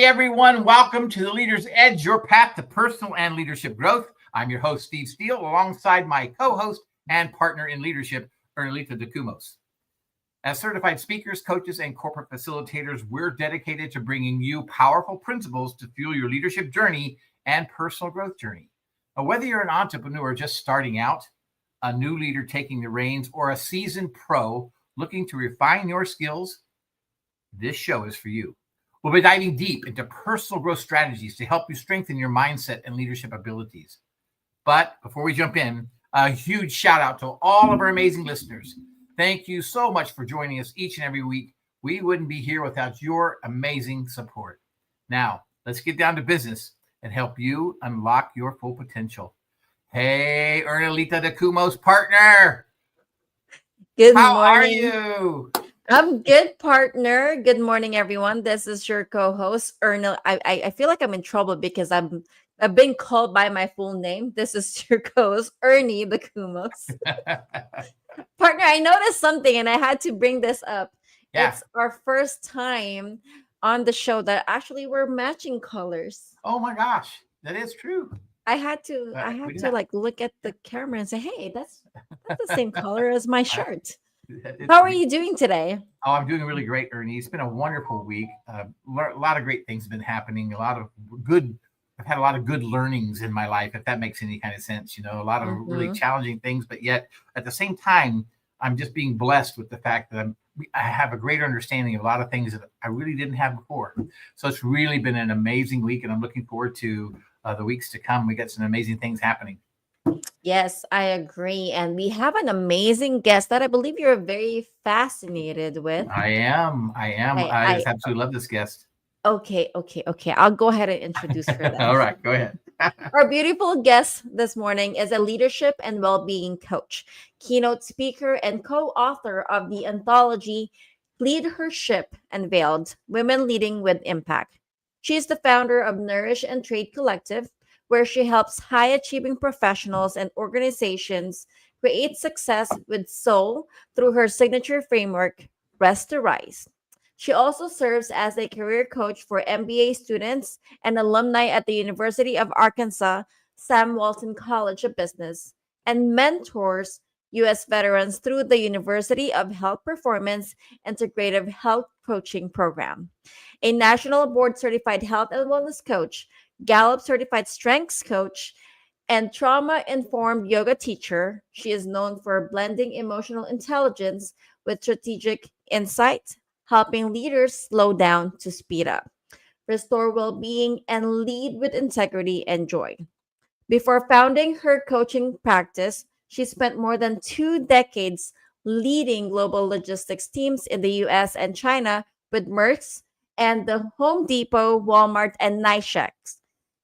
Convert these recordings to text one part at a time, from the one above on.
everyone. Welcome to the Leader's Edge, your path to personal and leadership growth. I'm your host, Steele, alongside my co-host and partner in leadership, Ernelita Dacumos. As certified speakers, coaches, and corporate facilitators, we're dedicated to bringing you powerful principles to fuel your leadership journey and personal growth journey. Now, whether you're an entrepreneur just starting out, a new leader taking the reins, or a seasoned pro looking to refine your skills, this show is for you. We'll be diving deep into personal growth strategies to help you strengthen your mindset and leadership abilities. But before we jump in, a huge shout out to all of our amazing listeners. Thank you so much for joining us each and every week. We wouldn't be here without your amazing support. Now, let's get down to business and help you unlock your full potential. Hey, Ernelita Dacumos, partner. Good How morning. are you? I'm good, partner. Good morning, everyone. This is your co-host, Ernel. I feel like I'm in trouble because I've been called by my full name. This is your co-host, Ernie Dacumos. Partner, I noticed something and I had to bring this up. Yeah. It's our first time on the show that actually we're matching colors. Oh my gosh, that is true. I had to like look at the camera and say, hey, that's the same color as my shirt. How are you doing today? Oh, I'm doing really great, Ernie. It's been a wonderful week. A lot of great things have been happening. I've had a lot of good learnings in my life, if that makes any kind of sense. You know, a lot of really challenging things, but yet at the same time, I'm just being blessed with the fact that I have a greater understanding of a lot of things that I really didn't have before. So it's really been an amazing week, and I'm looking forward to the weeks to come. We got some amazing things happening. Yes, I agree. And we have an amazing guest that I believe you're very fascinated with. I am. I just absolutely love this guest. Okay. I'll go ahead and introduce her then. All right, go ahead. Our beautiful guest this morning is a leadership and well-being coach, keynote speaker, and co-author of the anthology Leadership Unveiled: Women Leading with Impact. She is the founder of Nourish and Trade Collective, where she helps high-achieving professionals and organizations create success with soul through her signature framework, Rest to Rise. She also serves as a career coach for MBA students and alumni at the University of Arkansas Sam Walton College of Business, and mentors U.S. veterans through the University of Health Performance Integrative Health Coaching Program. A national board-certified health and wellness coach, Gallup certified strengths coach, and trauma-informed yoga teacher, she is known for blending emotional intelligence with strategic insight, helping leaders slow down to speed up, restore well-being, and lead with integrity and joy. Before founding her coaching practice, she spent more than 2 decades leading global logistics teams in the US and China with Maersk and the Home Depot, Walmart, and Nike.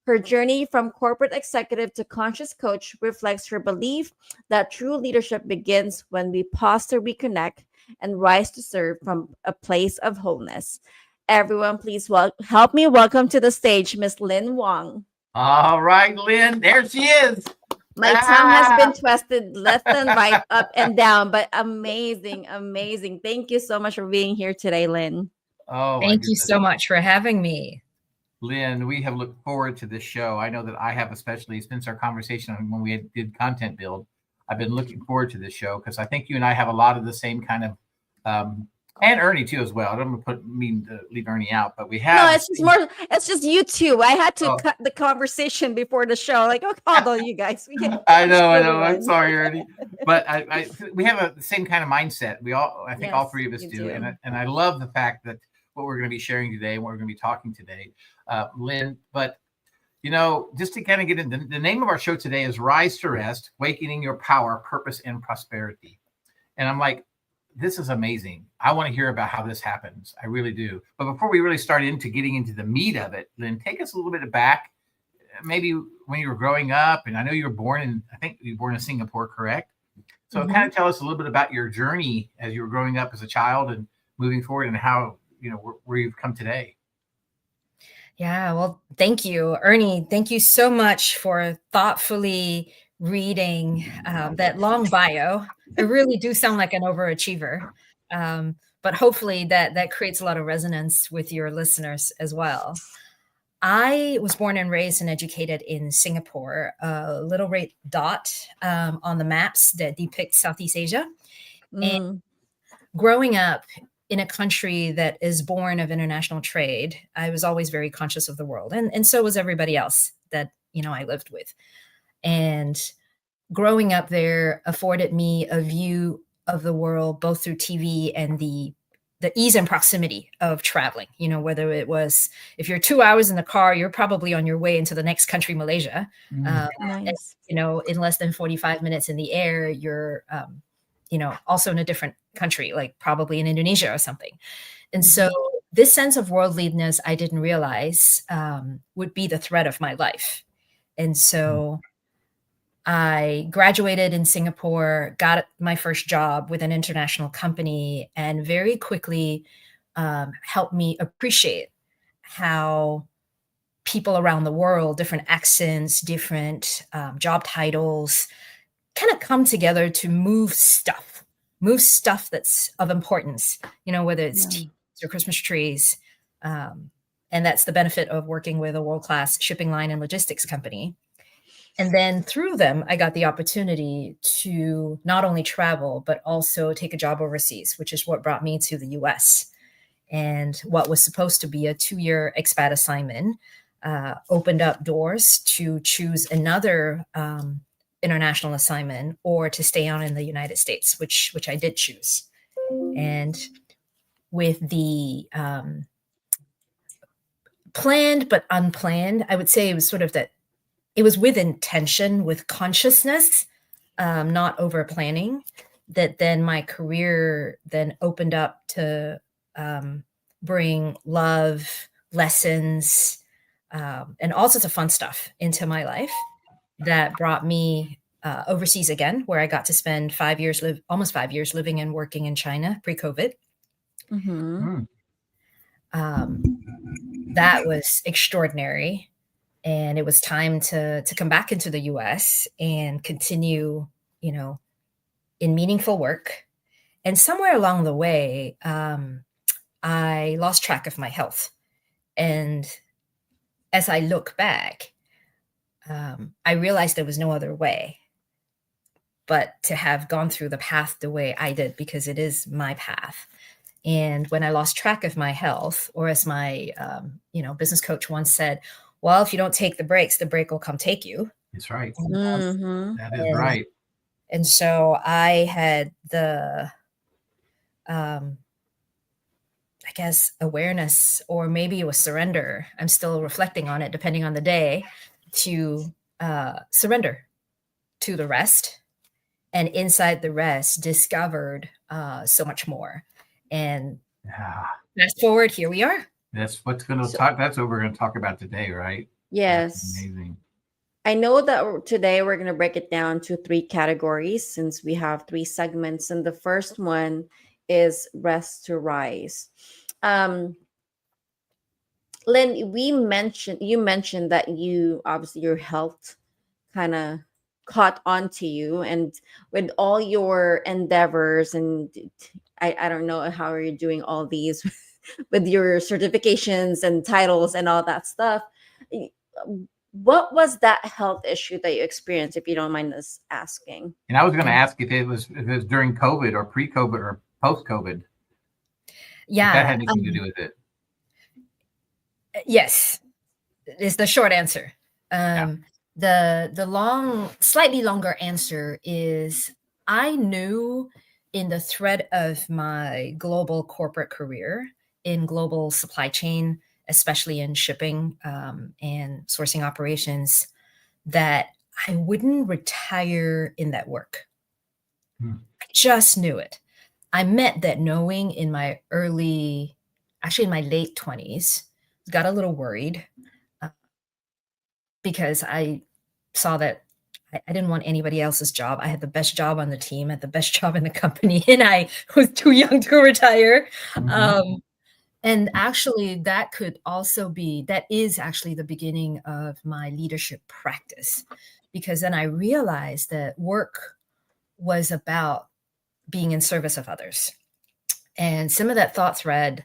Her journey from corporate executive to conscious coach reflects her belief that true leadership begins when we pause to reconnect and rise to serve from a place of wholeness. Everyone, please help me welcome to the stage Miss Lynn Wong. All right, Lynn, there she is. My tongue has been twisted left and right, up and down, but amazing. Thank you so much for being here today, Lynn. Oh, thank you so much for having me. Lynn, we have looked forward to this show. I know that I have, especially since our conversation when we did content build. I've been looking forward to this show because I think you and I have a lot of the same kind of, and Ernie too as well. I don't mean to leave Ernie out, but we have. No, it's just you two. I had to cut the conversation before the show. Like, oh, although you guys. I know. I'm sorry, Ernie, but we have the same kind of mindset. I think all three of us do. And I love the fact that what we're going to be sharing today and what we're going to be talking today, Lynn. But just to kind of get into the name of our show today is Rise to Rest: Awakening Your Power, Purpose, and Prosperity. And I'm like, this is amazing. I want to hear about how this happens. I really do. But before we really start getting into the meat of it, Lynn, take us a little bit back, maybe when you were growing up. And I know you were born in Singapore, correct? So kind of tell us a little bit about your journey as you were growing up as a child and moving forward, and how, where you've come today. Yeah, well, thank you, Ernie. Thank you so much for thoughtfully reading that long bio. I really do sound like an overachiever, but hopefully that creates a lot of resonance with your listeners as well. I was born and raised and educated in Singapore, a little red dot on the maps that depict Southeast Asia. And Mm, growing up in a country that is born of international trade, I was always very conscious of the world. And so was everybody else that, I lived with. And growing up there afforded me a view of the world, both through TV and the ease and proximity of traveling, whether it was, if you're 2 hours in the car, you're probably on your way into the next country, Malaysia. Mm. nice. In less than 45 minutes in the air, you're, also in a different country, like probably in Indonesia or something. And so this sense of worldliness, I didn't realize would be the thread of my life. And so I graduated in Singapore, got my first job with an international company, and very quickly helped me appreciate how people around the world, different accents, different job titles, kind of come together to move stuff that's of importance, whether it's Yeah. teas or Christmas trees. And that's the benefit of working with a world-class shipping line and logistics company. And then through them, I got the opportunity to not only travel, but also take a job overseas, which is what brought me to the US. And what was supposed to be a 2-year expat assignment opened up doors to choose another international assignment or to stay on in the United States, which I did choose. And with the planned but unplanned, I would say it was sort of that it was with intention, with consciousness, not over planning, that then my career then opened up to bring love, lessons, and all sorts of fun stuff into my life that brought me overseas again, where I got to spend almost 5 years living and working in China pre-COVID. Mm-hmm. That was extraordinary. And it was time to come back into the US and continue, in meaningful work. And somewhere along the way, I lost track of my health. And as I look back, I realized there was no other way but to have gone through the path the way I did, because it is my path. And when I lost track of my health, or as my, business coach once said, well, if you don't take the breaks, the break will come take you. That's right. Mm-hmm. That is right. And so I had the, I guess, awareness, or maybe it was surrender. I'm still reflecting on it, depending on the day, to surrender to the rest. And inside the rest, discovered so much more. And fast forward, here we are. That's what's going to talk. That's what we're going to talk about today, right? Yes. That's amazing. I know that today we're going to break it down to 3 categories, since we have 3 segments. And the first one is rest to rise. Lynn, you mentioned that obviously your health kind of caught on to you, and with all your endeavors, and I don't know how are you doing all these with your certifications and titles and all that stuff. What was that health issue that you experienced, if you don't mind us asking? And I was going to ask if it was during COVID or pre-COVID or post-COVID. Yeah. If that had anything to do with it. Yes, is the short answer. The slightly longer answer is I knew in the thread of my global corporate career in global supply chain, especially in shipping and sourcing operations, that I wouldn't retire in that work. I just knew it. I met that knowing in my late 20s, got a little worried because I saw that I didn't want anybody else's job. I had the best job on the team, had the best job in the company, and I was too young to retire. And actually, that is actually the beginning of my leadership practice, because then I realized that work was about being in service of others. And some of that thought thread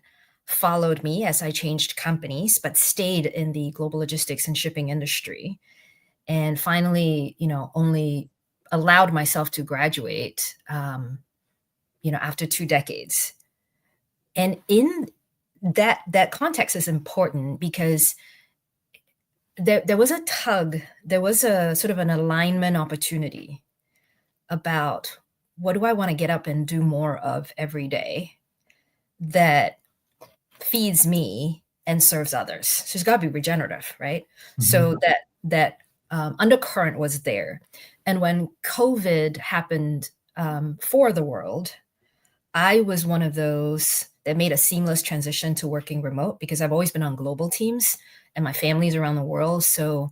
followed me as I changed companies, but stayed in the global logistics and shipping industry. And finally, only allowed myself to graduate, after 2 decades. And in that context is important because there was a tug, there was a sort of an alignment opportunity about what do I want to get up and do more of every day that feeds me and serves others. So it's got to be regenerative, right? Mm-hmm. So that undercurrent was there. And when COVID happened for the world, I was one of those that made a seamless transition to working remote because I've always been on global teams and my family's around the world. So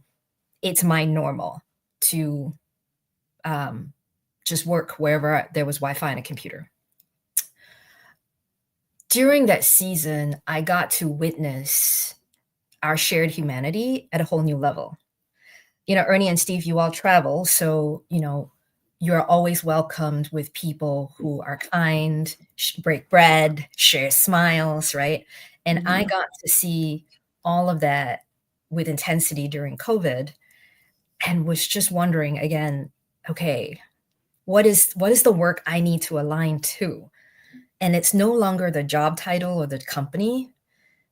it's my normal to just work wherever there was Wi-Fi and a computer. During that season, I got to witness our shared humanity at a whole new level. Ernie and Steve, you all travel. So, you're always welcomed with people who are kind, break bread, share smiles, right? And mm-hmm. I got to see all of that with intensity during COVID and was just wondering again, okay, what is the work I need to align to? And it's no longer the job title or the company,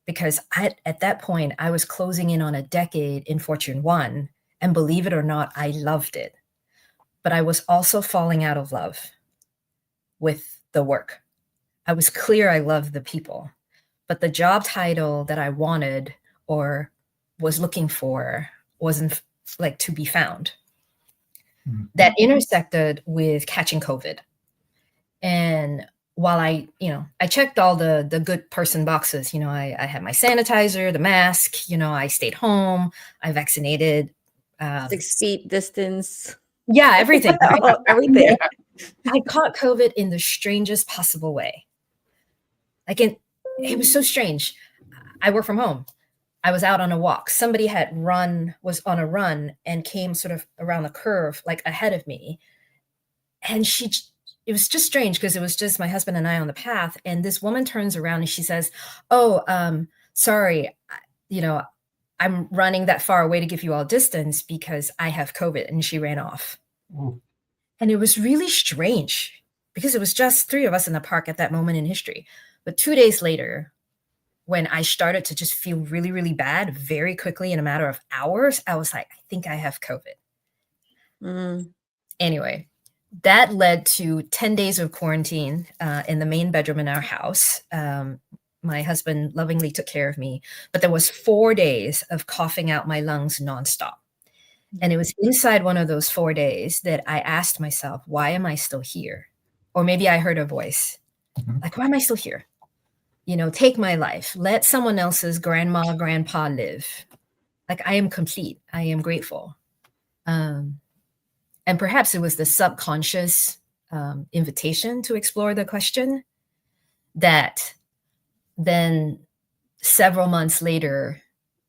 because at that point, I was closing in on a decade in Fortune 1. And believe it or not, I loved it. But I was also falling out of love with the work. I was clear I loved the people, but the job title that I wanted or was looking for wasn't like to be found. Mm-hmm. That intersected with catching COVID. And while I checked all the good person boxes, I had my sanitizer, the mask, I stayed home, I vaccinated. 6 feet distance. Yeah, everything. Right? Everything. Yeah. I caught COVID in the strangest possible way. It was so strange. I work from home. I was out on a walk. Somebody was on a run and came sort of around the curve, like ahead of me. And it was just strange because it was just my husband and I on the path. And this woman turns around and she says, sorry, I'm running that far away to give you all distance because I have COVID. And she ran off. Ooh. And it was really strange because it was just 3 of us in the park at that moment in history. But 2 days later, when I started to just feel really, really bad very quickly in a matter of hours, I was like, I think I have COVID. Mm. Anyway, that led to 10 days of quarantine in the main bedroom in our house. My husband lovingly took care of me, but there was 4 days of coughing out my lungs nonstop. And it was inside one of those 4 days that I asked myself, why am I still here? Or maybe I heard a voice, like, why am I still here? Take my life. Let someone else's grandma, grandpa live. Like, I am complete. I am grateful. And perhaps it was the subconscious invitation to explore the question that then several months later,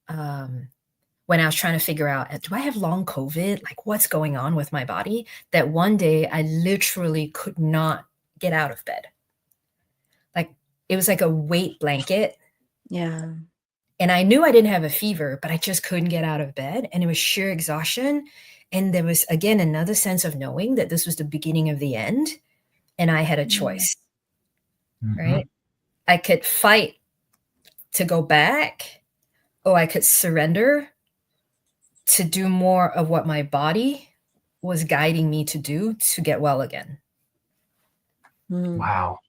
when I was trying to figure out, do I have long COVID? Like, what's going on with my body? That one day I literally could not get out of bed. Like, it was like a weight blanket. Yeah. And I knew I didn't have a fever, but I just couldn't get out of bed. And it was sheer exhaustion. And there was, again, another sense of knowing that this was the beginning of the end. And I had a choice, right? I could fight to go back, or I could surrender to do more of what my body was guiding me to do to get well again. Wow.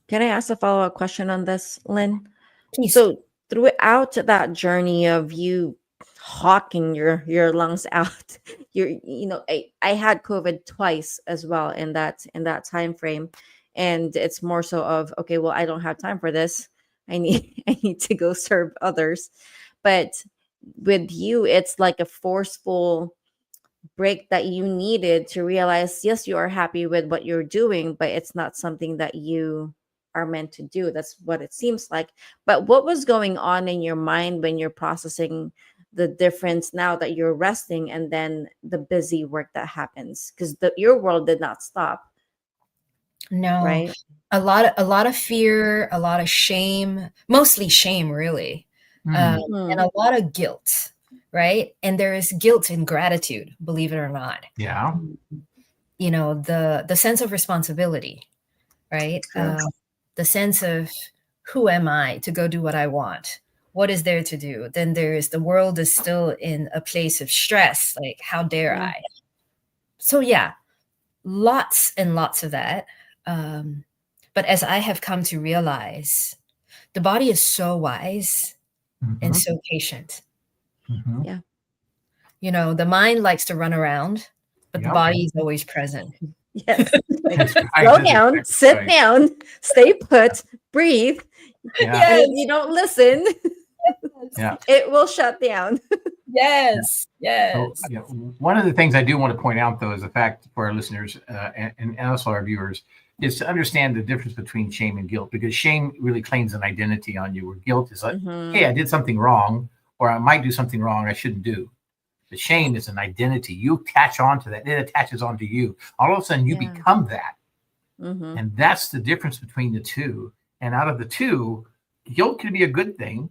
Can I ask a follow-up question on this, Lynn? Please. So throughout that journey of you hawking your lungs out, I had COVID twice as well in that time frame. And it's more so of, okay, well, I don't have time for this. I need to go serve others. But with you, it's like a forceful break that you needed to realize, yes, you are happy with what you're doing, but it's not something that you are meant to do. That's what it seems like. But what was going on in your mind when you're processing the difference now that you're resting and then the busy work that happens? Because your world did not stop. No, right? a lot of fear, a lot of shame, mostly shame, really, Mm. and a lot of guilt, right? And there is guilt in gratitude, believe it or not. Yeah. You know, the sense of responsibility, right? True. The sense of who am I to go do what I want? What is there to do? Then there is the world is still in a place of stress. Like, how dare Yeah. I? So yeah, lots and lots of that. Um, but as I have come to realize, the body is so wise and Mhm. so patient. Mhm. Yeah. You know, the mind likes to run around, but the Yep. body is always present. Yes. Like, That's right. slow That's down, exactly sit right. down, stay put, breathe. Yeah. And if you don't listen, Yeah. it will shut down. Yes. So, Yes. you know, one of the things I do want to point out, though, is the fact for our listeners and also our viewers is to understand the difference between shame and guilt, because shame really claims an identity on you, where guilt is like, hey, I did something wrong, or I might do something wrong I shouldn't do. The shame is an identity. You attach onto that. It attaches onto you. All of a sudden, you Yeah. become that. Mm-hmm. And that's the difference between the two. And out of the two, guilt can be a good thing,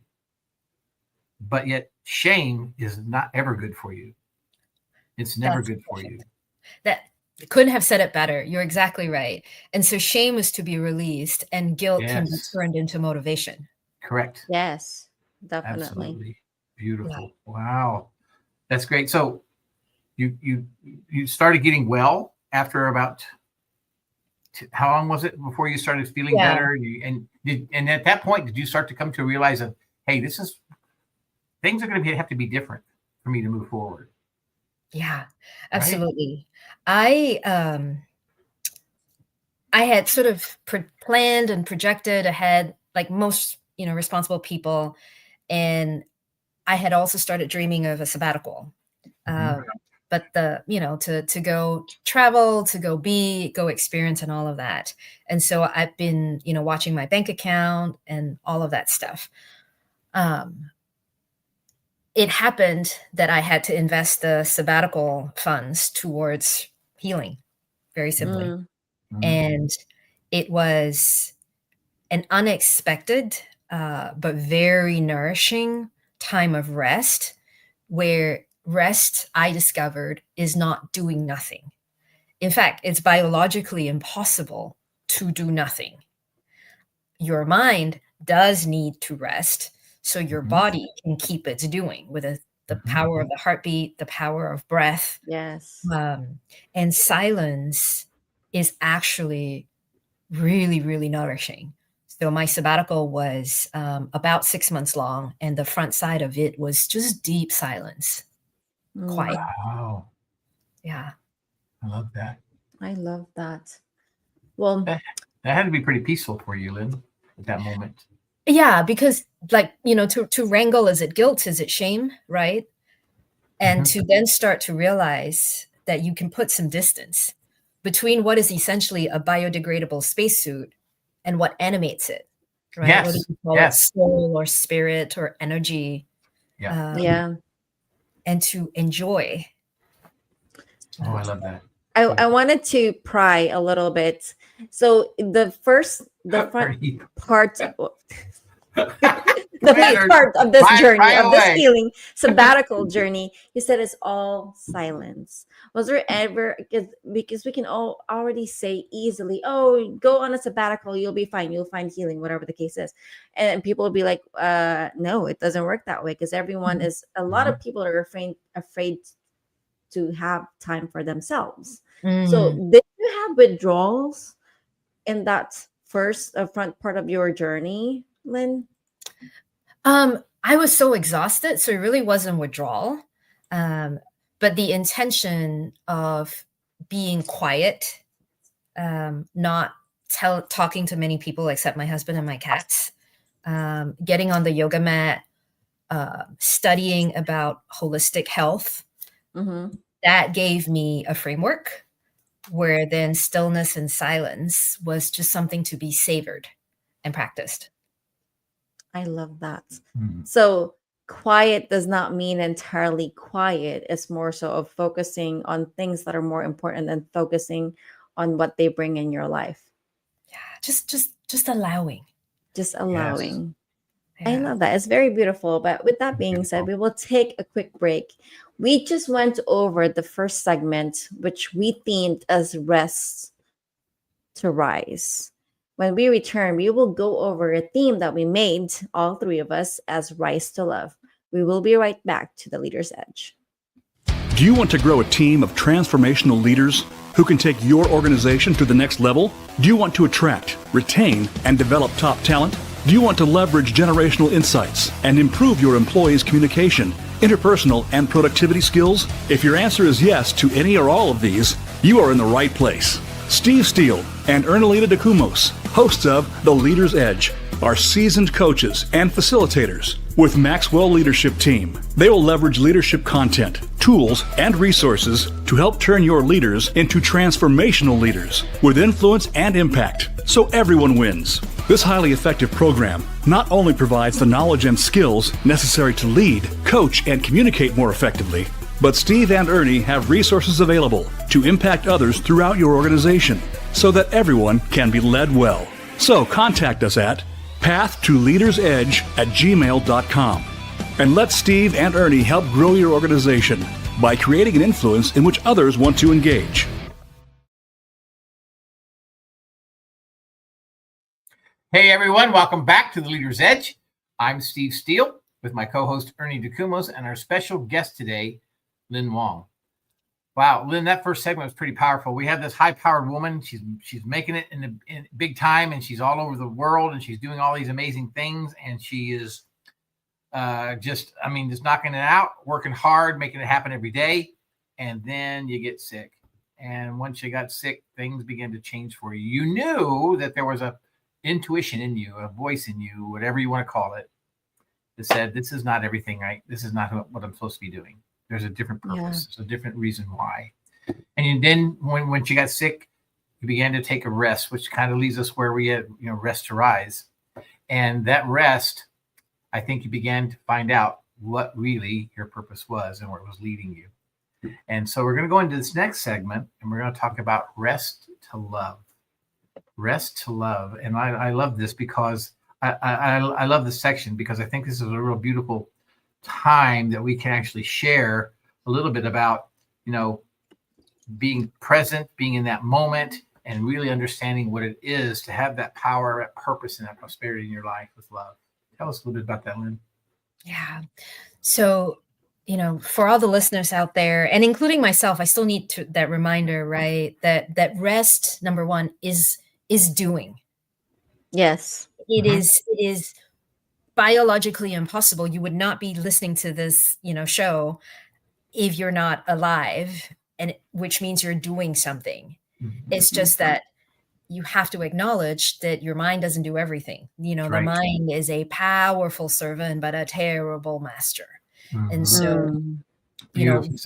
but yet shame is not ever good for you. It's never That's good for you. That couldn't have said it better. You're exactly right. And so shame is to be released, and guilt can be Yes. turned into motivation. Correct. Yes, definitely. Absolutely. Beautiful. Wow. That's great. So you started getting well after about how long was it before you started feeling Yeah. better? And at that point, did you start to come to realize that, hey, things are going to have to be different for me to move forward? Yeah, Right? absolutely. I had sort of planned and projected ahead, like most, responsible people, and I had also started dreaming of a sabbatical. Mhm. But to go travel, to go experience and all of that. And so I've been, watching my bank account and all of that stuff. It happened that I had to invest the sabbatical funds towards healing, very simply. Mm. Mhm. And it was an unexpected, but very nourishing time of rest, where rest, I discovered, is not doing nothing. In fact, it's biologically impossible to do nothing. Your mind does need to rest so your Mhm. body can keep its doing with the Mhm. power of the heartbeat, the power of breath. Yes. And silence is actually really, really nourishing. So my sabbatical was about 6 months long, and the front side of it was just deep silence, quiet. Wow. Yeah. I love that. I love that. Well, That had to be pretty peaceful for you, Lynn, at that moment. Yeah, because to wrangle, is it guilt? Is it shame? Right. And Mhm. to then start to realize that you can put some distance between what is essentially a biodegradable spacesuit and what animates it, right? Whether Yes. you call it Yes. soul or spirit or energy, Yeah. yeah. and to enjoy. Oh, I love that. I wanted to pry a little bit. So the front Ernie. part, the Go first ahead, Ernie. part of this journey, Pry of this away. healing sabbatical journey, you said it's all silence. Was there ever, because we can all already say easily, oh, go on a sabbatical, you'll be fine, you'll find healing, whatever the case is, and people will be like, no, it doesn't work that way, because everyone is, a lot of people are afraid to have time for themselves. So Mm. did you have withdrawals in that first front part of your journey, Lynn? I was so exhausted, so it really wasn't withdrawal. But the intention of being quiet, not talking to many people except my husband and my cats, getting on the yoga mat, studying about holistic health, Mm-hmm. that gave me a framework where then stillness and silence was just something to be savored and practiced. I love that. Mhm. So quiet does not mean entirely quiet. It's more so of focusing on things that are more important than focusing on what they bring in your life. Just allowing. Just allowing. I Yeah. love that. It's very beautiful. But with that being said, we will take a quick break. We just went over the first segment, which we themed as rest to rise. When we return, we will go over a theme that we made, all three of us, as Rise to Love. We will be right back to the Leader's Edge. Do you want to grow a team of transformational leaders who can take your organization to the next level? Do you want to attract, retain, and develop top talent? Do you want to leverage generational insights and improve your employees' communication, interpersonal, and productivity skills? If your answer is yes to any or all of these, you are in the right place. Steve Steele and Ernelita Dacumos, hosts of The Leader's Edge, are seasoned coaches and facilitators with Maxwell Leadership Team. They will leverage leadership content, tools, and resources to help turn your leaders into transformational leaders with influence and impact, so everyone wins. This highly effective program not only provides the knowledge and skills necessary to lead, coach, and communicate more effectively, but Steve and Ernie have resources available to impact others throughout your organization so that everyone can be led well. So contact us at pathtoleadersedge@gmail.com and let Steve and Ernie help grow your organization by creating an influence in which others want to engage. Hey everyone, welcome back to The Leader's Edge. I'm Steve Steele with my co-host Ernie Dacumos and our special guest today, Lynn Wong. Wow, Lynn, that first segment was pretty powerful. We have this high-powered woman. She's making it in big time, and she's all over the world, and she's doing all these amazing things, and she is just knocking it out, working hard, making it happen every day, and then you get sick. And once you got sick, things began to change for you. You knew that there was a intuition in you, a voice in you, whatever you want to call it, that said, this is not everything, right? This is not what I'm supposed to be doing. There's a different purpose. Yeah. There's a different reason why. And then when you got sick, you began to take a rest, which kind of leads us where we had, rest to rise. And that rest, I think you began to find out what really your purpose was and where it was leading you. And so we're going to go into this next segment, and we're going to talk about rest to love. Rest to love. And I love this because I love this section because I think this is a real beautiful time that we can actually share a little bit about, being present, being in that moment, and really understanding what it is to have that power, that purpose, and that prosperity in your life with love. Tell us a little bit about that, Lynn. Yeah. So, for all the listeners out there, and including myself, I still need that reminder, right? That rest, number one, is doing. Yes. It is biologically impossible. You would not be listening to this, show if you're not alive, and which means you're doing something. Mm-hmm. It's just that you have to acknowledge that your mind doesn't do everything. The mind is a powerful servant, but a terrible master. Mm-hmm. And so,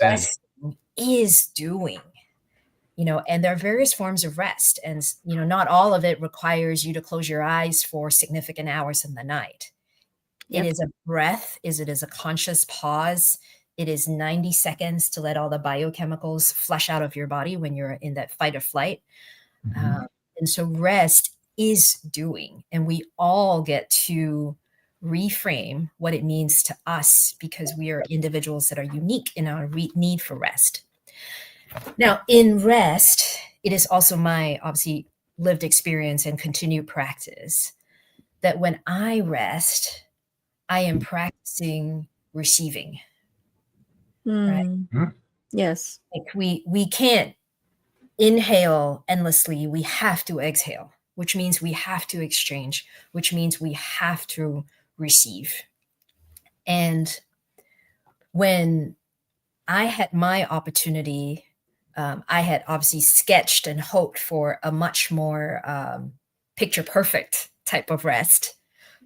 resting is doing. And there are various forms of rest, and not all of it requires you to close your eyes for significant hours in the night. Yep. It is a breath. It is a conscious pause. It is 90 seconds to let all the biochemicals flush out of your body when you're in that fight or flight. Mm-hmm. And so rest is doing, and we all get to reframe what it means to us because we are individuals that are unique in our need for rest. Now, in rest, it is also my obviously lived experience and continued practice that when I rest, I am practicing receiving. Right? Mm-hmm. Yes. Like we can't inhale endlessly. We have to exhale, which means we have to exchange, which means we have to receive. And when I had my opportunity, I had obviously sketched and hoped for a much more picture perfect type of rest,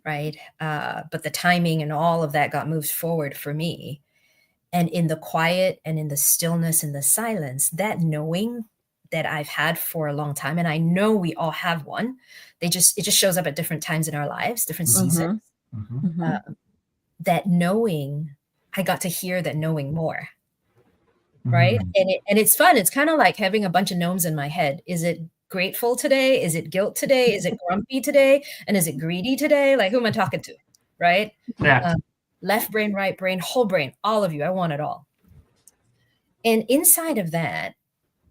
right? But the timing and all of that got moved forward for me. And in the quiet and in the stillness and the silence, that knowing that I've had for a long time, and I know we all have one, it just shows up at different times in our lives, different seasons. Mm-hmm. That knowing, I got to hear that knowing more. Right. Mm-hmm. And it's fun. It's kind of like having a bunch of gnomes in my head. Is it grateful today? Is it guilt today? Is it grumpy today? And is it greedy today? Like, who am I talking to? Right? Yeah. Left brain, right brain, whole brain, all of you. I want it all. And inside of that,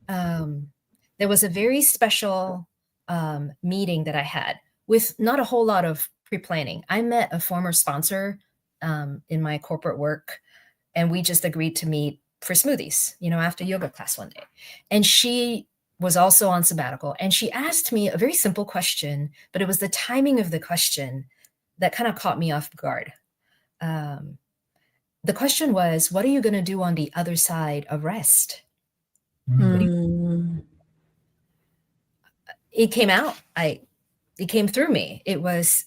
there was a very special meeting that I had with not a whole lot of pre-planning. I met a former sponsor in my corporate work, and we just agreed to meet for smoothies, after yoga class one day. And she was also on sabbatical, and she asked me a very simple question, but it was the timing of the question that kind of caught me off guard. The question was, what are you going to do on the other side of rest? It came out. It came through me. It was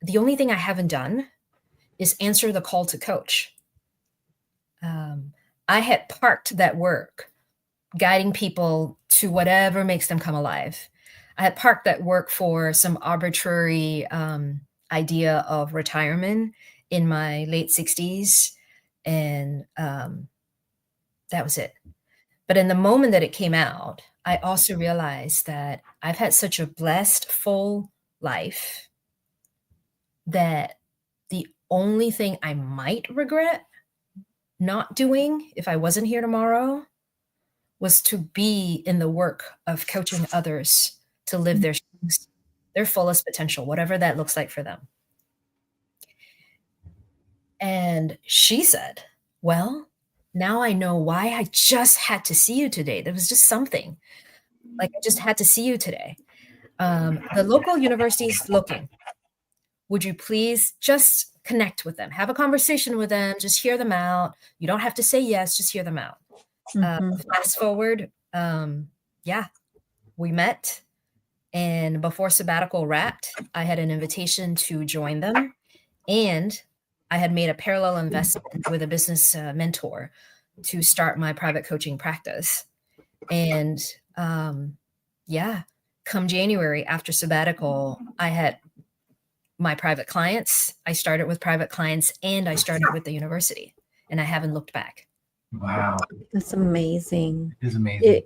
the only thing I haven't done is answer the call to coach. I had parked that work, guiding people to whatever makes them come alive. I had parked that work for some arbitrary idea of retirement in my late 60s. And that was it. But in the moment that it came out, I also realized that I've had such a blessed, full life that the only thing I might regret not doing if I wasn't here tomorrow was to be in the work of coaching others to live their fullest potential, whatever that looks like for them. And she said, well, now I know why I just had to see you today. There was just something like I just had to see you today. The local university is looking. Would you please just connect with them, have a conversation with them, just hear them out. You don't have to say yes, just hear them out. Fast forward. We met, and before sabbatical wrapped, I had an invitation to join them, and I had made a parallel investment with a business mentor to start my private coaching practice. And come January after sabbatical, I had my private clients. I started with private clients, and I started with the university, and I haven't looked back. Wow. That's amazing. It is amazing.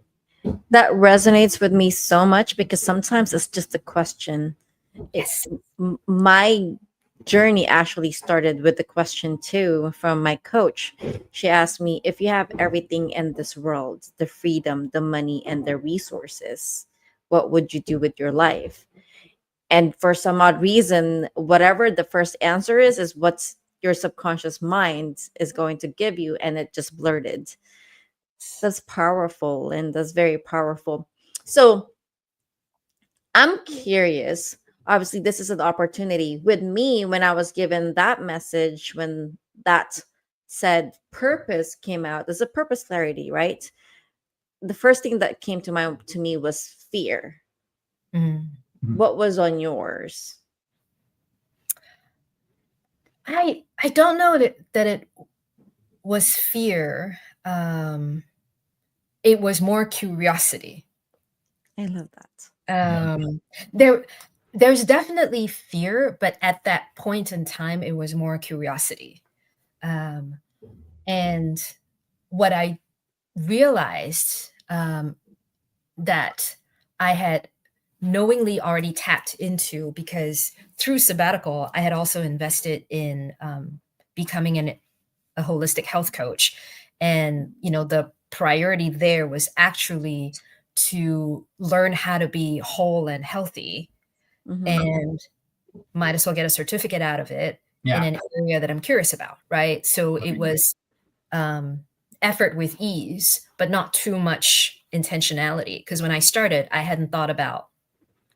That resonates with me so much because sometimes it's just a question. Yes. My journey actually started with the question too from my coach. She asked me, if you have everything in this world, the freedom, the money, and the resources, what would you do with your life? And for some odd reason, whatever the first answer is what's your subconscious mind is going to give you, and it just blurted. That's powerful, and that's very powerful. So I'm curious. Obviously, this is an opportunity with me when I was given that message, when that said purpose came out. There's a purpose clarity, right? The first thing that came to me was fear. What was on yours? I don't know that it was fear. It was more curiosity. I love that. There's definitely fear, but at that point in time, it was more curiosity. And what I realized that I had knowingly already tapped into, because through sabbatical, I had also invested in becoming a holistic health coach. And, the priority there was actually to learn how to be whole and healthy, and might as well get a certificate out of it in an area that I'm curious about. Right. So it was effort with ease, but not too much intentionality. Because when I started, I hadn't thought about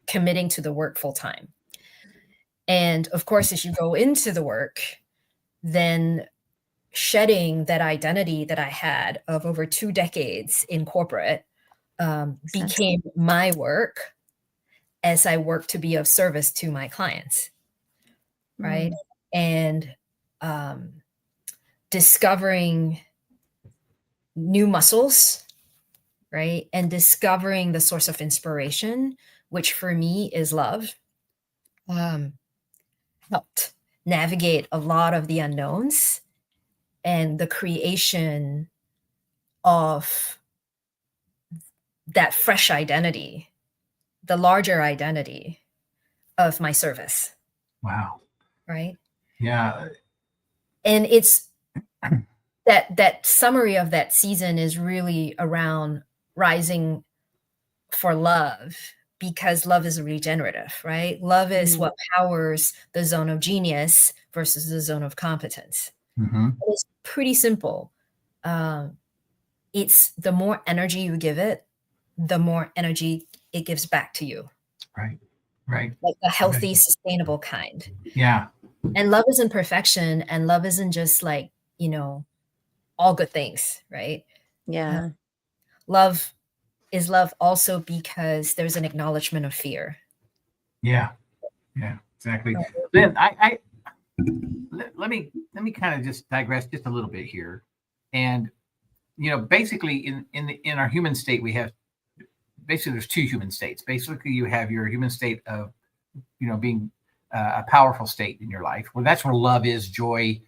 committing to the work full time. And of course, as you go into the work, then shedding that identity that I had of over 2 decades in corporate became my work as I worked to be of service to my clients. Right. And discovering new muscles, right. And discovering the source of inspiration, which for me is love, helped navigate a lot of the unknowns and the creation of that fresh identity the larger identity of my service. Wow. Right. Yeah. And it's that summary of that season is really around rising for love, because love is regenerative, right? Love is what powers the zone of genius versus the zone of competence. It's pretty simple. It's the more energy you give it, the more energy it gives back to you. Right. Right. Like a healthy, sustainable kind. Yeah. And love isn't perfection, and love isn't just like, all good things, right? Yeah. Love is love also because there's an acknowledgement of fear. Yeah. Yeah, exactly. Lynn, let me kind of just digress just a little bit here. And, basically in our human state, we have, basically there's two human states. Basically you have your human state of, being a powerful state in your life, where that's where love is, joy,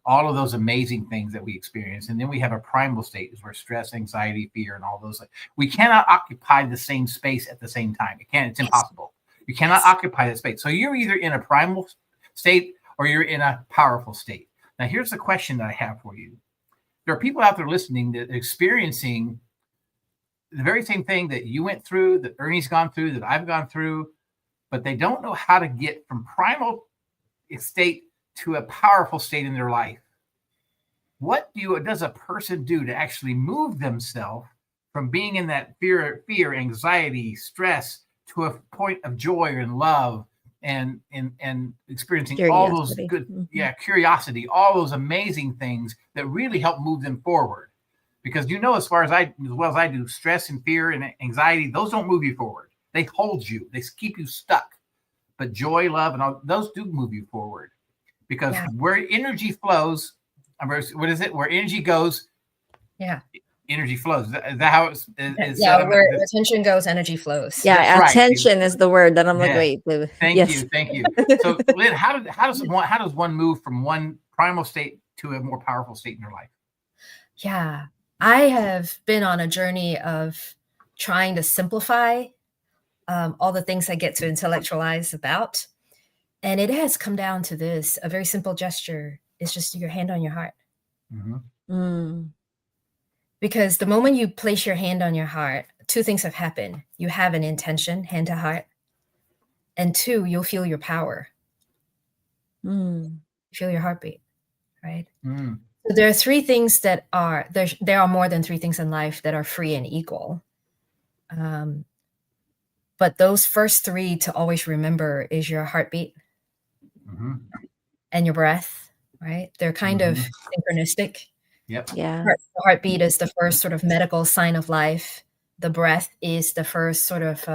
all of those amazing things that we experience. And then we have a primal state, is where stress, anxiety, fear, and all those, we cannot occupy the same space at the same time. It's impossible. You cannot occupy that space. So you're either in a primal state or you're in a powerful state. Now, here's the question that I have for you. There are people out there listening that are experiencing the very same thing that you went through, that Ernie's gone through, that I've gone through, but they don't know how to get from primal state to a powerful state in their life. What does a person do to actually move themselves from being in that fear, anxiety, stress, to a point of joy and love and experiencing Curiosity. all those good, curiosity, all those amazing things that really help move them forward? Because as well as I do, stress and fear and anxiety, those don't move you forward. They hold you. They keep you stuck. But joy, love, and all those do move you forward. Because where energy flows, what is it? Where energy goes, energy flows. Is that how it's? Where attention goes, energy flows. Yeah, That's attention is the word that I'm like, wait. Thank you. So, Lynn, how does one move from one primal state to a more powerful state in your life? Yeah, I have been on a journey of trying to simplify all the things I get to intellectualize about. And it has come down to this, a very simple gesture. It's just your hand on your heart. Because the moment you place your hand on your heart, two things have happened. You have an intention, hand to heart. And two, you'll feel your power. Feel your heartbeat, right? So there are three things that are, there are more than three things in life that are free and equal. But those first three to always remember is your heartbeat and your breath, right? They're kind of synchronistic. Yep. Yeah. The heartbeat is the first sort of medical sign of life. The breath is the first sort of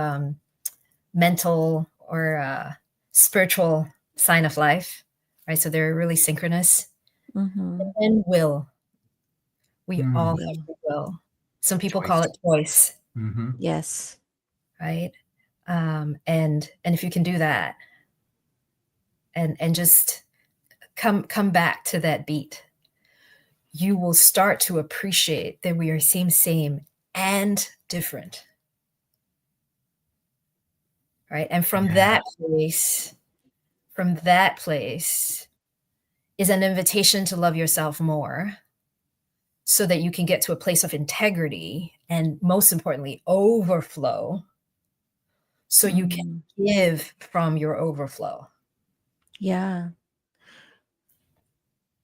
mental or spiritual sign of life, right? So they're really synchronous. And will. We all have free will. Some people call it choice. Yes. Right. And if you can do that and just come back to that beat, you will start to appreciate that we are same and different. Right. And from that place is an invitation to love yourself more, so that you can get to a place of integrity and, most importantly, overflow, so you can give from your overflow. Yeah.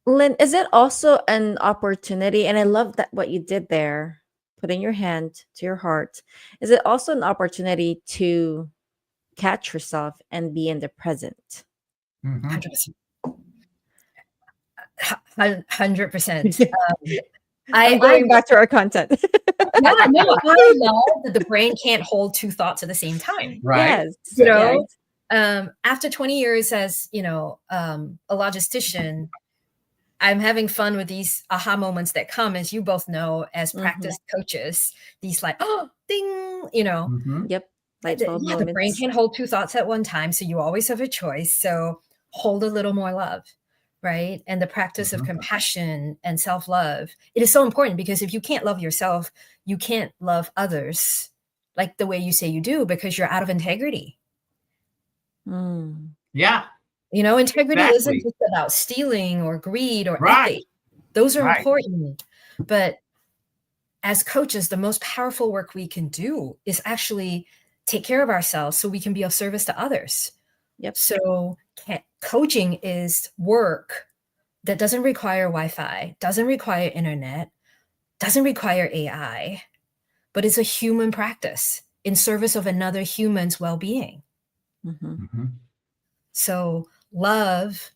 Lynn, is it also an opportunity? And I love that what you did there, putting your hand to your heart. Is it also an opportunity to catch yourself and be in the present? 100%. 100%. I'm going back to our content. I love that the brain can't hold two thoughts at the same time. Right. Yes. After 20 years as, a logistician, I'm having fun with these aha moments that come, as you both know, as practice coaches, these ding, Yep. Light bulb moments. The brain can't hold two thoughts at one time. So you always have a choice. So hold a little more love. Right. And the practice of compassion and self-love. It is so important, because if you can't love yourself, you can't love others like the way you say you do because you're out of integrity. Yeah. You know, integrity isn't Exactly. just about stealing or greed or Right. ethics. Those are Right. important. But as coaches, the most powerful work we can do is actually take care of ourselves so we can be of service to others. Yep. So coaching is work that doesn't require Wi-Fi, doesn't require internet, doesn't require AI, but it's a human practice in service of another human's well-being. So love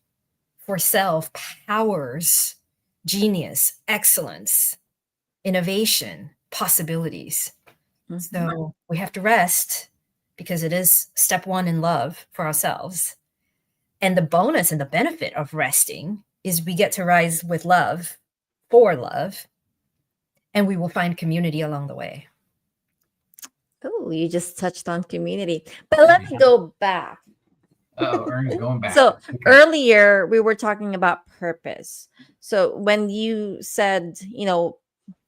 for self powers genius, excellence, innovation, possibilities. So we have to rest because it is step one in love for ourselves. And the bonus and the benefit of resting is we get to rise with love for love, and we will find community along the way. Oh, you just touched on community. But let me go back. Oh, Ern's going back. So earlier we were talking about purpose. So when you said,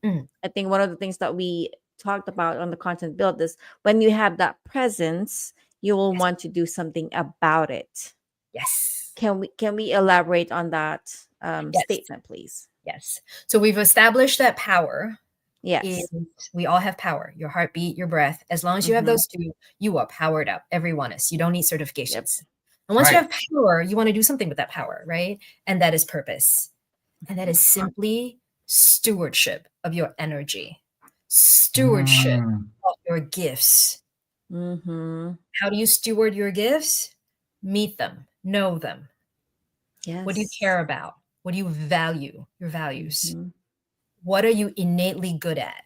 I think one of the things that we talked about on the content build is when you have that presence, you will want to do something about it. Yes. Can we elaborate on that statement, please? Yes. So we've established that power. Yes. We all have power. Your heartbeat, your breath. As long as you have those two, you are powered up. Everyone is. You don't need certifications. Yep. And once you have power, you want to do something with that power, right? And that is purpose. And that is simply stewardship of your energy, stewardship of your gifts. How do you steward your gifts? Meet them, know them. Yes. What do you care about? What do you value? Your values. What are you innately good at?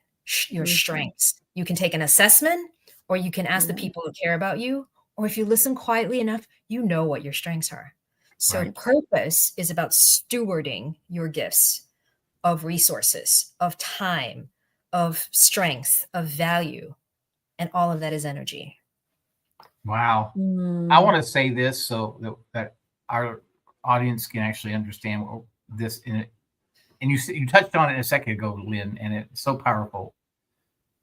Your strengths. You can take an assessment, or you can ask the people who care about you, or if you listen quietly enough, you know what your strengths are. So purpose is about stewarding your gifts of resources, of time, of strength, of value, and all of that is energy. Wow. I want to say this so that our audience can actually understand this in it. And you touched on it a second ago, Lynn, and it's so powerful.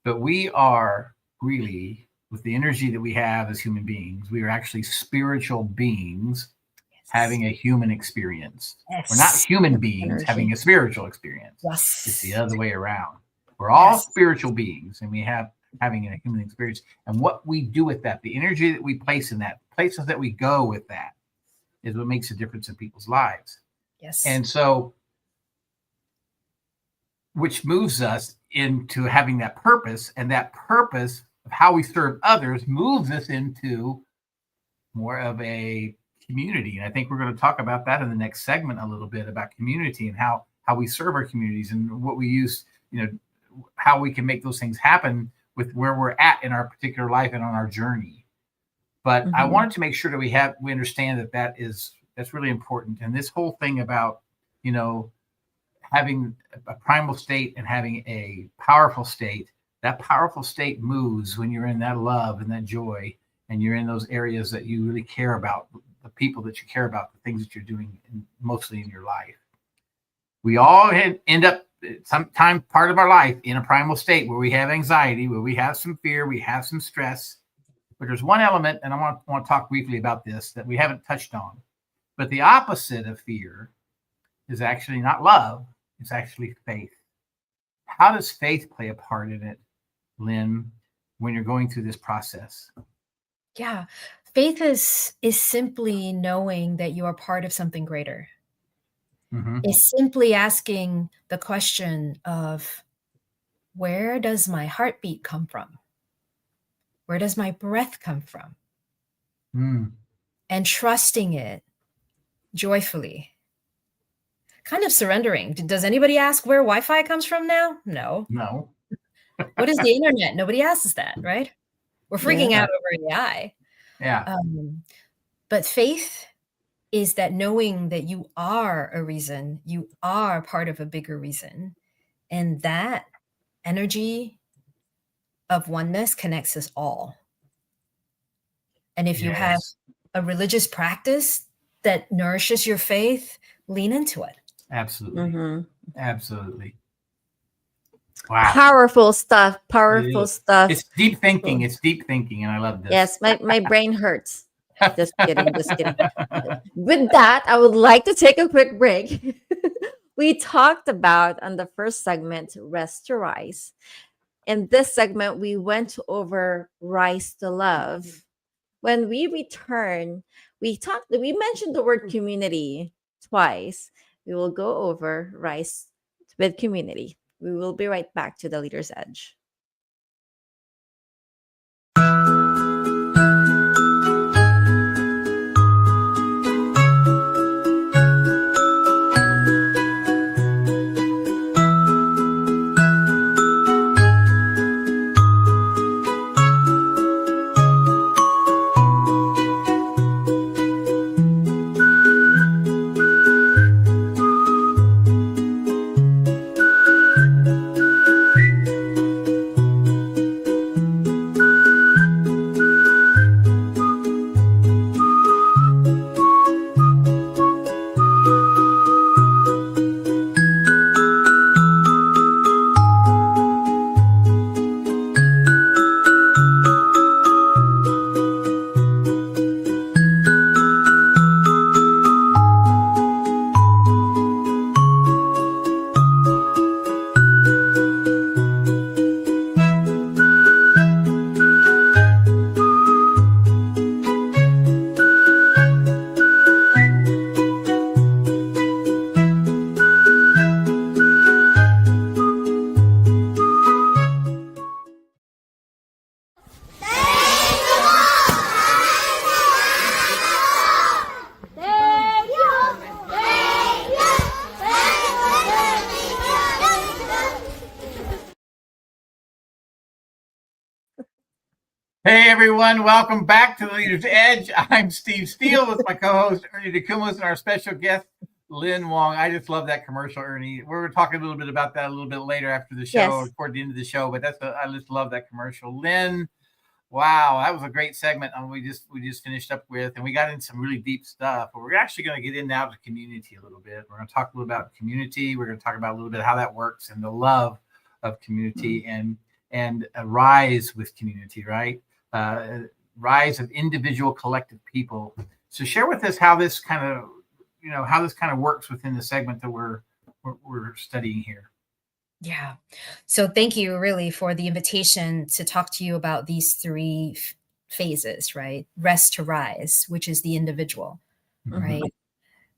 But we are really, with the energy that we have as human beings, we are actually spiritual beings having a human experience. We're not human beings having a spiritual experience. It's the other way around. We're all spiritual beings, and we having a human experience. And what we do with that, the energy that we place in that, places that we go with that, is what makes a difference in people's lives. Yes. And so, which moves us into having that purpose, and that purpose of how we serve others moves us into more of a community. And I think we're going to talk about that in the next segment a little bit, about community and how we serve our communities and what we use, how we can make those things happen with where we're at in our particular life and on our journey. But I wanted to make sure that we understand that's really important. And this whole thing about, having a primal state and having a powerful state, that powerful state moves when you're in that love and that joy, and you're in those areas that you really care about, the people that you care about, the things that you're doing mostly in your life. We all end up sometime part of our life in a primal state where we have anxiety, where we have some fear, we have some stress. But there's one element, and I want to talk briefly about this, that we haven't touched on. But the opposite of fear is actually not love. It's actually faith. How does faith play a part in it, Lynn, when you're going through this process? Yeah. Faith is simply knowing that you are part of something greater. It's simply asking the question of, where does my heartbeat come from? Where does my breath come from? And trusting it joyfully. Kind of surrendering. Does anybody ask where Wi-Fi comes from now? No. What is the internet? Nobody asks that, right? We're freaking out over AI. Yeah. But faith is that knowing that you are a reason, you are part of a bigger reason. And that energy of oneness connects us all. And if you have a religious practice that nourishes your faith, lean into it. Absolutely. Absolutely. Wow. Powerful stuff. It Powerful is. stuff. It's deep thinking. It's deep thinking, and I love this. Yes, my brain hurts. Just kidding. Just kidding. With that, I would like to take a quick break. We talked about on the first segment, rest to rise. In this segment, we went over rise to love. When we return, we mentioned the word community twice. We will go over rise with community. We will be right back to the Leader's Edge. Hey everyone, welcome back to the Leader's Edge. I'm Steve Steele with my co-host Ernie Dacumos and our special guest Lynn Wong. I just love that commercial, Ernie. We're talking a little bit about that a little bit later after the show, or toward the end of the show. But I just love that commercial. Lynn, wow, that was a great segment. We just finished up with, and we got into some really deep stuff. But we're actually going to get in now to community a little bit. We're going to talk a little about community. We're going to talk about a little bit how that works and the love of community and a rise with community, right? Rise of individual collective people. So share with us how this kind of works within the segment that we're studying here. Yeah. So thank you really for the invitation to talk to you about these three phases, right? Rest to rise, which is the individual, right?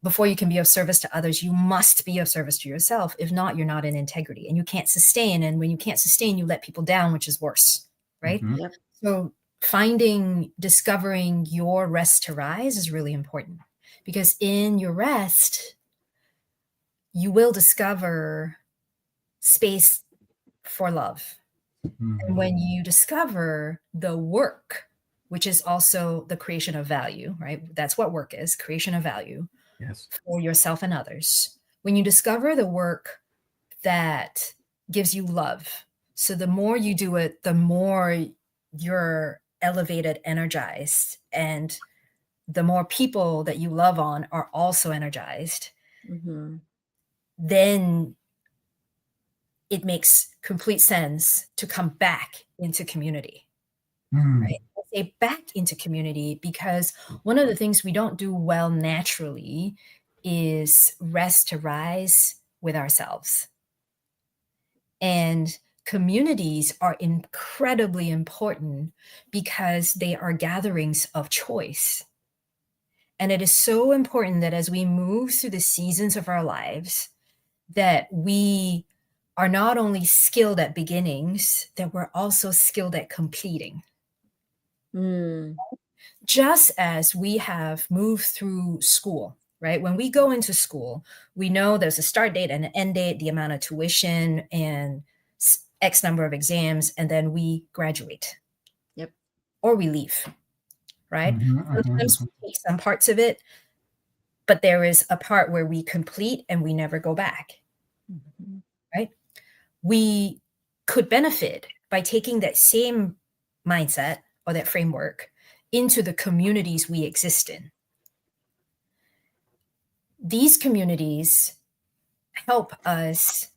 Before you can be of service to others, you must be of service to yourself. If not, you're not in integrity and you can't sustain. And when you can't sustain, you let people down, which is worse, right? Yep. So discovering your rest to rise is really important, because in your rest, you will discover space for love. And when you discover the work, which is also the creation of value, right? That's what work is, creation of value for yourself and others. When you discover the work that gives you love, so the more you do it, the more you're elevated, energized, and the more people that you love on are also energized, then it makes complete sense to come back into community, right? I say back into community because one of the things we don't do well naturally is rest to rise with ourselves. And communities are incredibly important because they are gatherings of choice. And it is so important that as we move through the seasons of our lives, that we are not only skilled at beginnings, that we're also skilled at completing. Just as we have moved through school, right? When we go into school, we know there's a start date and an end date, the amount of tuition and X number of exams, and then we graduate. Yep. Or we leave, right? Sometimes we take some parts of it, but there is a part where we complete and we never go back, right? We could benefit by taking that same mindset or that framework into the communities we exist in. These communities help us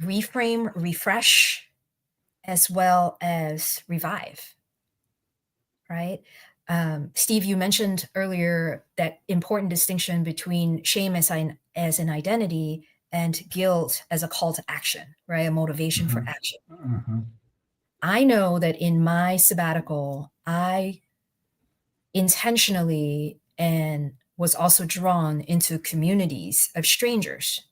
reframe, refresh, as well as revive, right? Steve, you mentioned earlier that important distinction between shame as an identity and guilt as a call to action, right? A motivation for action. I know that in my sabbatical, I intentionally and was also drawn into communities of strangers.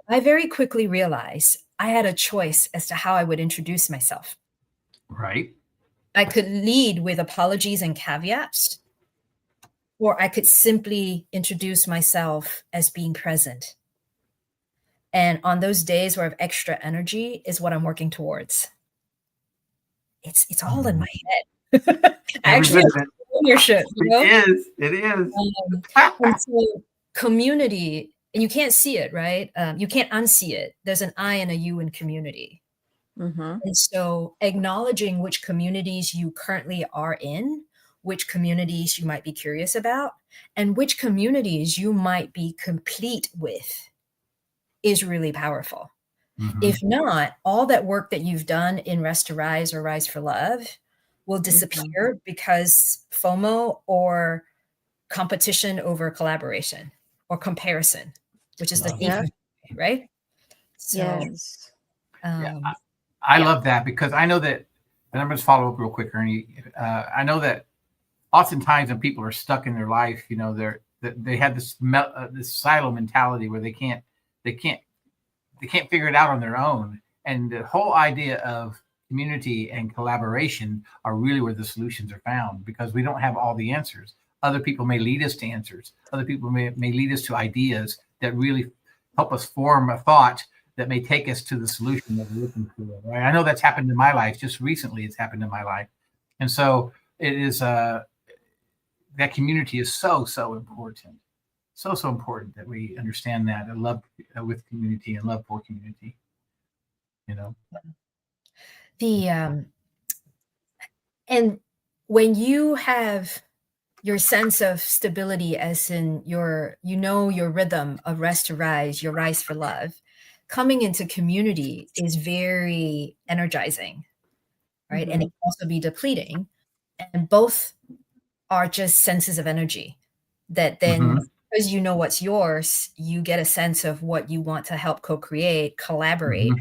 I very quickly realized I had a choice as to how I would introduce myself. Right. I could lead with apologies and caveats, or I could simply introduce myself as being present. And on those days where I have extra energy is what I'm working towards. It's all in my head. I actually have ownership, you know? It is. And so community, and you can't see it, right? You can't unsee it. There's an I and a you in community. And so acknowledging which communities you currently are in, which communities you might be curious about, and which communities you might be complete with is really powerful. If not, all that work that you've done in Rest to Rise or Rise for Love will disappear because FOMO or competition over collaboration or comparison, which is the thief, right? So, Yes. I love that because I know that, and I'm going to follow up real quick, Ernie. I know that oftentimes when people are stuck in their life, you know, they have this silo mentality where they can't figure it out on their own. And the whole idea of community and collaboration are really where the solutions are found, because we don't have all the answers. Other people may lead us to answers. Other people may lead us to ideas that really help us form a thought that may take us to the solution that we're looking for. Right? I know that's happened in my life. Just recently, it's happened in my life. And so it is, that community is so important. So important that we understand that and love with community and love for community. You know, and when you have your sense of stability, as in your rhythm of Rest to Rise, your Rise for Love, coming into community is very energizing, right? And it can also be depleting. And both are just senses of energy that then, because you know what's yours, you get a sense of what you want to help co-create, collaborate.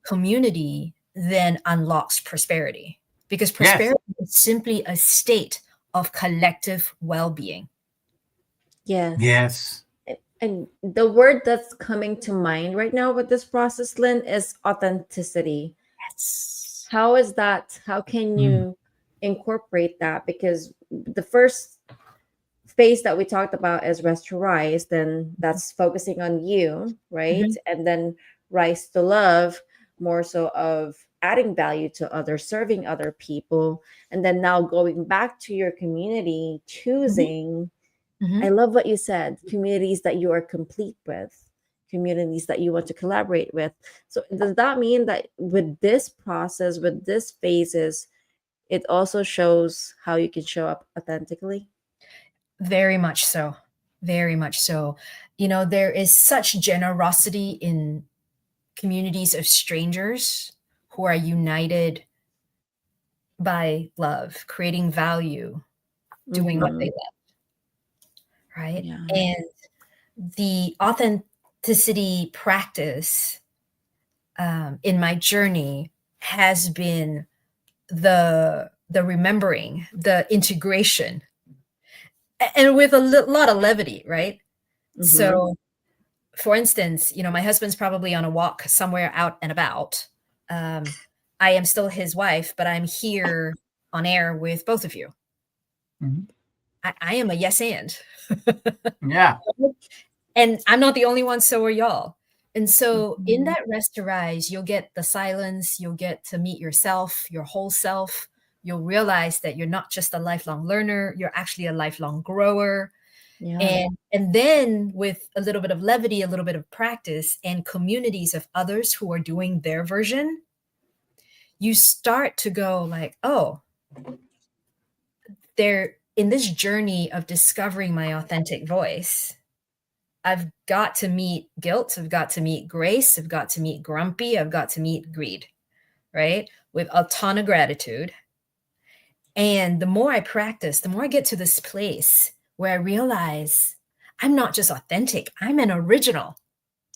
Community then unlocks prosperity, because prosperity is simply a state of collective well-being. Yes. And the word that's coming to mind right now with this process, Lynn, is authenticity. Yes. How is that? How can you incorporate that? Because the first phase that we talked about is Rest to Rise, then that's focusing on you, right? And then Rise to Love, more so of adding value to others, serving other people. And then now going back to your community, choosing, I love what you said, communities that you are complete with, communities that you want to collaborate with. So does that mean that with this process, with this phases, it also shows how you can show up authentically? Very much so. Very much so. You know, there is such generosity in communities of strangers who are united by love, creating value, doing what they love. Right. Yeah. And the authenticity practice in my journey has been the remembering, the integration, and with a lot of levity, right? So, for instance, you know, my husband's probably on a walk somewhere out and about. I am still his wife, but I'm here on air with both of you. I am a yes and. Yeah. And I'm not the only one, so are y'all. And so in that Rest to Rise, you'll get the silence, you'll get to meet yourself, your whole self. You'll realize that you're not just a lifelong learner, you're actually a lifelong grower. Yeah. And then with a little bit of levity, a little bit of practice, and communities of others who are doing their version, you start to go like, oh, they're in this journey of discovering my authentic voice. I've got to meet guilt. I've got to meet grace. I've got to meet grumpy. I've got to meet greed, right? With a ton of gratitude. And the more I practice, the more I get to this place where I realize I'm not just authentic, I'm an original.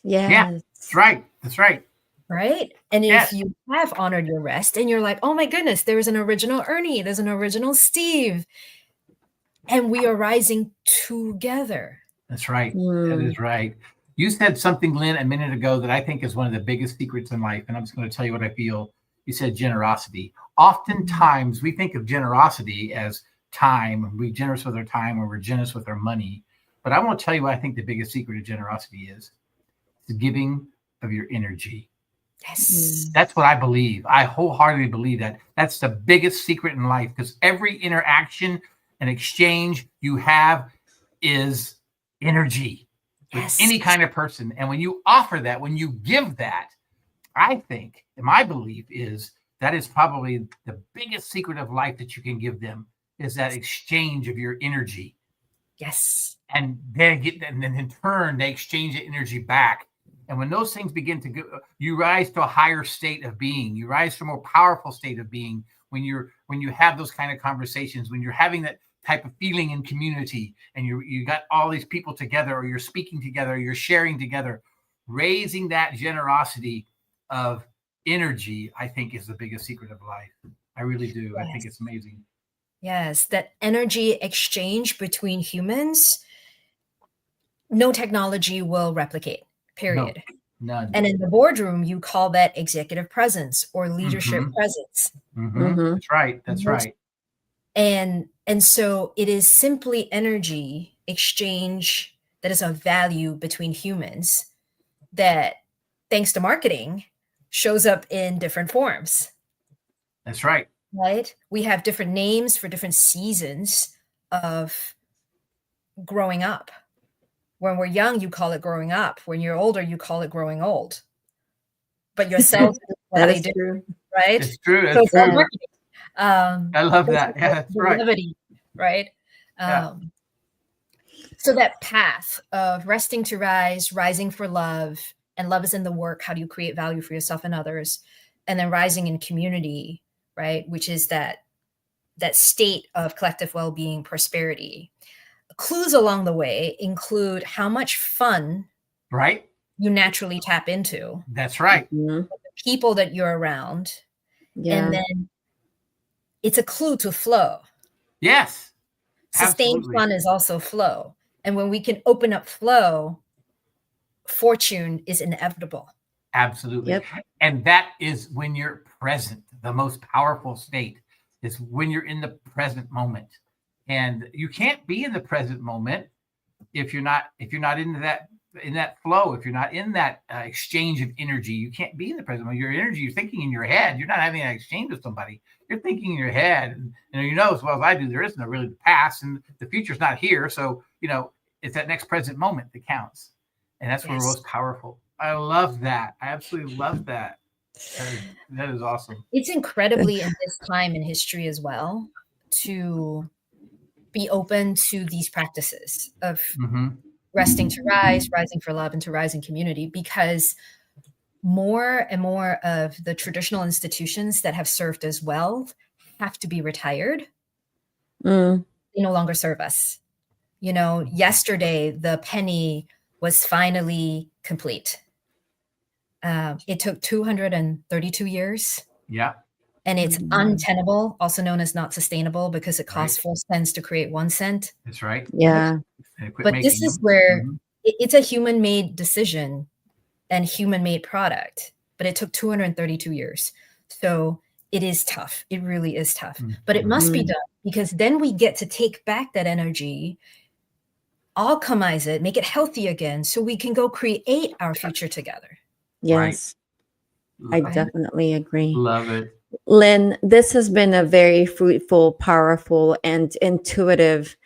Yes. Yeah, that's right. That's right. Right. And Yes. if you have honored your rest and you're like, oh my goodness, there's an original Ernie, there's an original Steve, and we are rising together. That's right. That is right. You said something, Lynn, a minute ago that I think is one of the biggest secrets in life. And I'm just going to tell you what I feel. You said generosity. Oftentimes we think of generosity as time. We're generous with our time, or we're generous with our money. But I want to tell you what I think the biggest secret of generosity is. It's giving of your energy. Yes. That's what I believe. I wholeheartedly believe that. That's the biggest secret in life, because every interaction and exchange you have is energy with Yes. any kind of person. And when you offer that, when you give that, I think, and my belief is that is probably the biggest secret of life that you can give them, is that exchange of your energy. Yes. And then in turn, they exchange the energy back. And when those things begin to go, you rise to a higher state of being. You rise to a more powerful state of being when you have those kind of conversations, when you're having that type of feeling in community, and you got all these people together, or you're speaking together, or you're sharing together. Raising that generosity of energy, I think, is the biggest secret of life. I really do. Yes. I think it's amazing. Yes. That energy exchange between humans, no technology will replicate, period. No, none. And in the boardroom, you call that executive presence or leadership presence. That's right. That's right. And so it is simply energy exchange that is of value between humans that, thanks to marketing, shows up in different forms. That's right. Right? We have different names for different seasons of growing up. When we're young, you call it growing up. When you're older, you call it growing old. But your cells do what That they is do, true. right? It's true. So That's it's all true. marketing. I love that. Yeah, that's the right. levity, right? Yeah. So that path of resting to rise, rising for love, and love is in the work. How do you create value for yourself and others? And then rising in community, right? Which is that state of collective well-being, prosperity. Clues along the way include how much fun Right. you naturally tap into, That's right. Mhm. people that you're around, Yeah. and then it's a clue to flow. Yes. Sustained Absolutely. fun is also flow. And when we can open up flow, fortune is inevitable. Absolutely. Yep. And that is when you're present. The most powerful state is when you're in the present moment. And you can't be in the present moment if you're not in that flow, if you're not in that exchange of energy. You can't be in the present moment. Your energy, you're thinking in your head. You're not having an exchange with somebody. You're thinking in your head. And you know as well as I do, there isn't really the past, and the future's not here. So, it's that next present moment that counts. And that's where we're most powerful. I love that. I absolutely love that. That is awesome. It's incredibly in this time in history as well to be open to these practices of resting to rise, rising for love, and to rise in community, because more and more of the traditional institutions that have served us well have to be retired. They no longer serve us. Yesterday, the penny was finally complete. It took 232 years. Yeah. And it's untenable, also known as not sustainable, because it costs 4 cents to create 1 cent. That's right. Yeah. But this is where it's a human-made decision and human-made product, but it took 232 years. So it is tough. It really is tough. But it must be done, because then we get to take back that energy, alchemize it, make it healthy again, so we can go create our future together. Yes. Right. I definitely agree. Love it. Lynn, this has been a very fruitful, powerful, and intuitive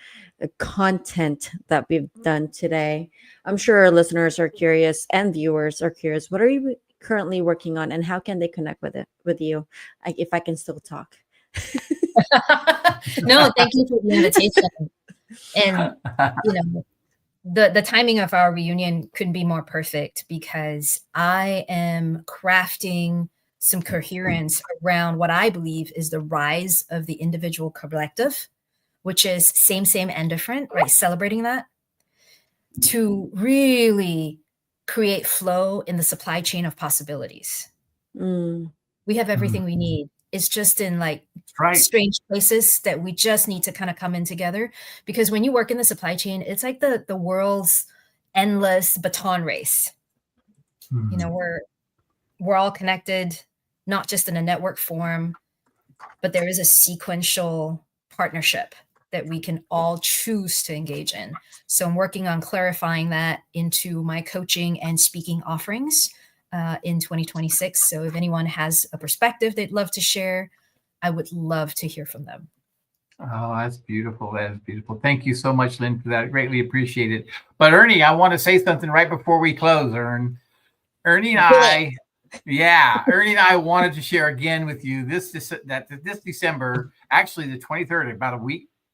content that we've done today. I'm sure our listeners are curious and viewers are curious. What are you currently working on, and how can they connect with you? If I can still talk. No, thank you for the invitation. And the timing of our reunion couldn't be more perfect because I am crafting some coherence around what I believe is the rise of the individual collective, which is same, and different, right? Celebrating that to really create flow in the supply chain of possibilities. We have everything we need. It's just in like strange places that we just need to kind of come in together. Because when you work in the supply chain, it's like the world's endless baton race. You know, we're all connected, not just in a network form, but there is a sequential partnership that we can all choose to engage in. So I'm working on clarifying that into my coaching and speaking offerings in 2026. So if anyone has a perspective they'd love to share, I would love to hear from them. Oh, that's beautiful. That is beautiful. Thank you so much, Lynn, for that. I greatly appreciate it. But Ernie, I want to say something right before we close, Ernie and I wanted to share again with you this December, actually the 23rd, about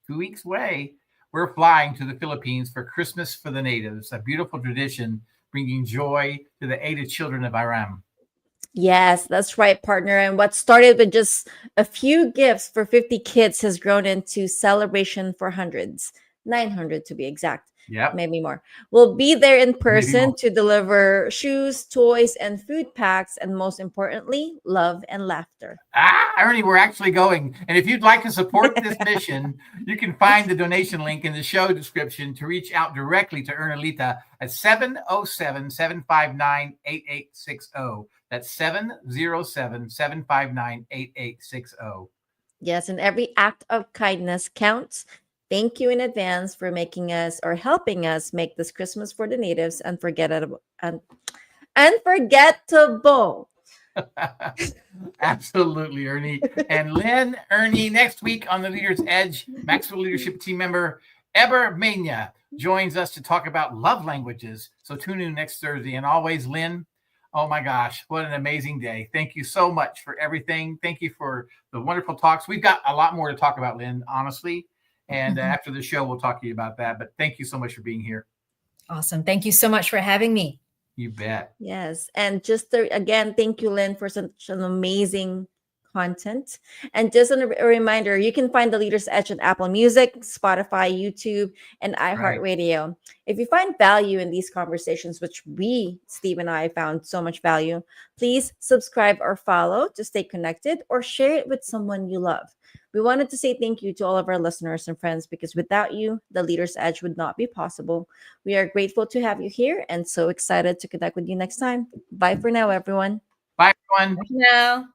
2 weeks away, we're flying to the Philippines for Christmas for the Natives, a beautiful tradition bringing joy to the Ada children of Iram. Yes, that's right, partner. And what started with just a few gifts for 50 kids has grown into celebration for hundreds, 900 to be exact. Yeah, maybe more. We'll be there in person to deliver shoes, toys, and food packs, and most importantly, love and laughter. Ernie, we're actually going. And if you'd like to support this mission, you can find the donation link in the show description to reach out directly to Ernelita at 707-759-8860. That's 707-759-8860. Yes, and every act of kindness counts. Thank you in advance for making us or helping us make this Christmas for the Natives unforgettable. Absolutely, Ernie. And Lynn, Ernie, next week on the Leader's Edge, Maxwell Leadership Team member Eber Mania joins us to talk about love languages. So tune in next Thursday. And always, Lynn, oh my gosh, what an amazing day. Thank you so much for everything. Thank you for the wonderful talks. We've got a lot more to talk about, Lynn, honestly. And after the show, we'll talk to you about that. But thank you so much for being here. Awesome. Thank you so much for having me. You bet. Yes. And just again, thank you, Lynn, for such an amazing content. And just a reminder, you can find the Leader's Edge on Apple Music, Spotify, YouTube, and iHeartRadio. If you find value in these conversations, which Steve and I found so much value, please subscribe or follow to stay connected or share it with someone you love. We wanted to say thank you to all of our listeners and friends because without you, the Leader's Edge would not be possible. We are grateful to have you here and so excited to connect with you next time. Bye for now, everyone. Bye, everyone. Bye for now.